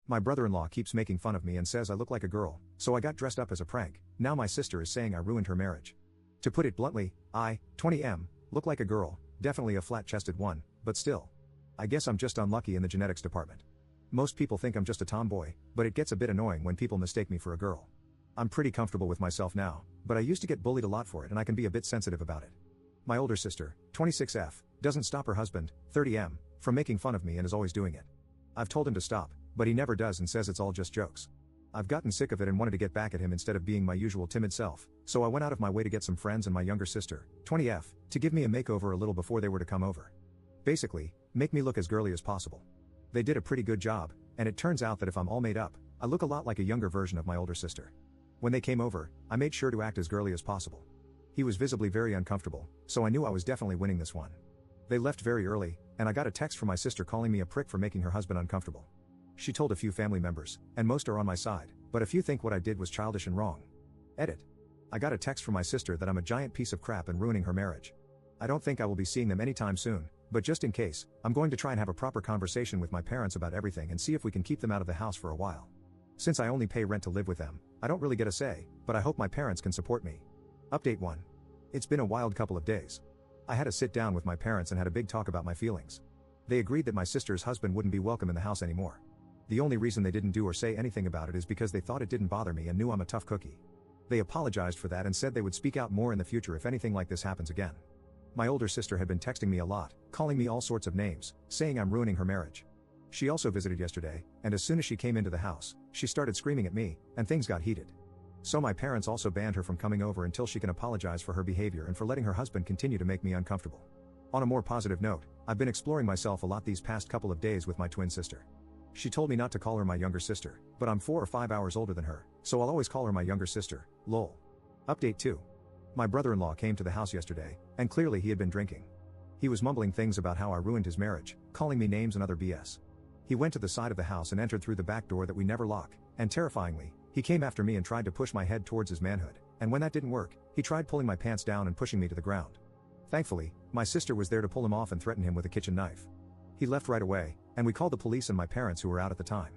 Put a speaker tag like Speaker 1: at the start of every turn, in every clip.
Speaker 1: My brother-in-law keeps making fun of me and says I look like a girl, so I got dressed up as a prank. Now my sister is saying I ruined her marriage. To put it bluntly, I, 20M, look like a girl, definitely a flat-chested one, but still. I guess I'm just unlucky in the genetics department. Most people think I'm just a tomboy, but it gets a bit annoying when people mistake me for a girl. I'm pretty comfortable with myself now, but I used to get bullied a lot for it and I can be a bit sensitive about it. My older sister, 26F, doesn't stop her husband, 30M, from making fun of me and is always doing it. I've told him to stop, but he never does and says it's all just jokes. I've gotten sick of it and wanted to get back at him instead of being my usual timid self, so I went out of my way to get some friends and my younger sister, 20F, to give me a makeover a little before they were to come over. Basically, make me look as girly as possible. They did a pretty good job, and it turns out that if I'm all made up, I look a lot like a younger version of my older sister. When they came over, I made sure to act as girly as possible. He was visibly very uncomfortable, so I knew I was definitely winning this one. They left very early, and I got a text from my sister calling me a prick for making her husband uncomfortable. She told a few family members, and most are on my side, but a few think what I did was childish and wrong. Edit. I got a text from my sister that I'm a giant piece of crap and ruining her marriage. I don't think I will be seeing them anytime soon, but just in case, I'm going to try and have a proper conversation with my parents about everything and see if we can keep them out of the house for a while. Since I only pay rent to live with them, I don't really get a say, but I hope my parents can support me. Update 1. It's been a wild couple of days. I had a sit down with my parents and had a big talk about my feelings. They agreed that my sister's husband wouldn't be welcome in the house anymore. The only reason they didn't do or say anything about it is because they thought it didn't bother me and knew I'm a tough cookie. They apologized for that and said they would speak out more in the future if anything like this happens again. My older sister had been texting me a lot, calling me all sorts of names, saying I'm ruining her marriage. She also visited yesterday, and as soon as she came into the house, she started screaming at me, and things got heated. So my parents also banned her from coming over until she can apologize for her behavior and for letting her husband continue to make me uncomfortable. On a more positive note, I've been exploring myself a lot these past couple of days with my twin sister. She told me not to call her my younger sister, but I'm 4 or 5 hours older than her, so I'll always call her my younger sister, lol. Update 2. My brother-in-law came to the house yesterday, and clearly he had been drinking. He was mumbling things about how I ruined his marriage, calling me names and other BS. He went to the side of the house and entered through the back door that we never lock, and terrifyingly, he came after me and tried to push my head towards his manhood, and when that didn't work, he tried pulling my pants down and pushing me to the ground. Thankfully, my sister was there to pull him off and threaten him with a kitchen knife. He left right away, and we called the police and my parents who were out at the time.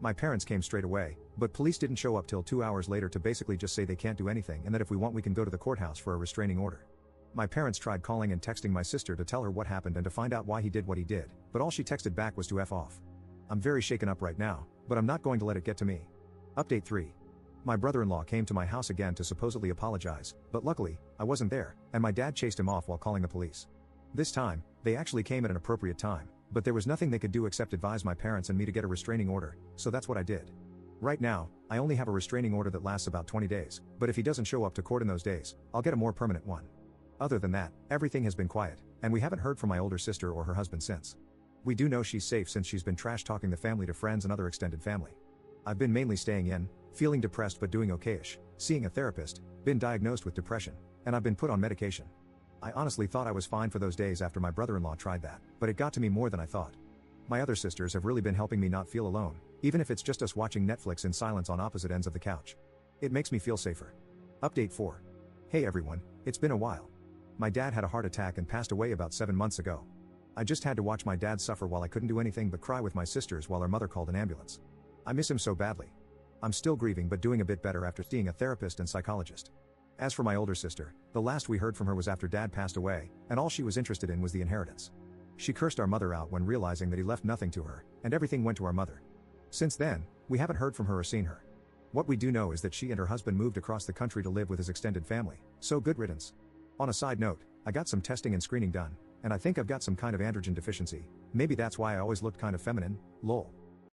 Speaker 1: My parents came straight away, but police didn't show up till 2 hours later to basically just say they can't do anything and that if we want we can go to the courthouse for a restraining order. My parents tried calling and texting my sister to tell her what happened and to find out why he did what he did, but all she texted back was to F off. I'm very shaken up right now, but I'm not going to let it get to me. Update 3. My brother-in-law came to my house again to supposedly apologize, but luckily, I wasn't there, and my dad chased him off while calling the police. This time, they actually came at an appropriate time, but there was nothing they could do except advise my parents and me to get a restraining order, so that's what I did. Right now, I only have a restraining order that lasts about 20 days, but if he doesn't show up to court in those days, I'll get a more permanent one. Other than that, everything has been quiet, and we haven't heard from my older sister or her husband since. We do know she's safe since she's been trash-talking the family to friends and other extended family. I've been mainly staying in, feeling depressed but doing okayish, seeing a therapist, been diagnosed with depression, and I've been put on medication. I honestly thought I was fine for those days after my brother-in-law tried that, but it got to me more than I thought. My other sisters have really been helping me not feel alone, even if it's just us watching Netflix in silence on opposite ends of the couch. It makes me feel safer. Update 4. Hey everyone, it's been a while. My dad had a heart attack and passed away about 7 months ago. I just had to watch my dad suffer while I couldn't do anything but cry with my sisters while our mother called an ambulance. I miss him so badly. I'm still grieving but doing a bit better after seeing a therapist and psychologist. As for my older sister, the last we heard from her was after dad passed away, and all she was interested in was the inheritance. She cursed our mother out when realizing that he left nothing to her, and everything went to our mother. Since then, we haven't heard from her or seen her. What we do know is that she and her husband moved across the country to live with his extended family, so good riddance. On a side note, I got some testing and screening done, and I think I've got some kind of androgen deficiency. Maybe that's why I always looked kind of feminine, lol.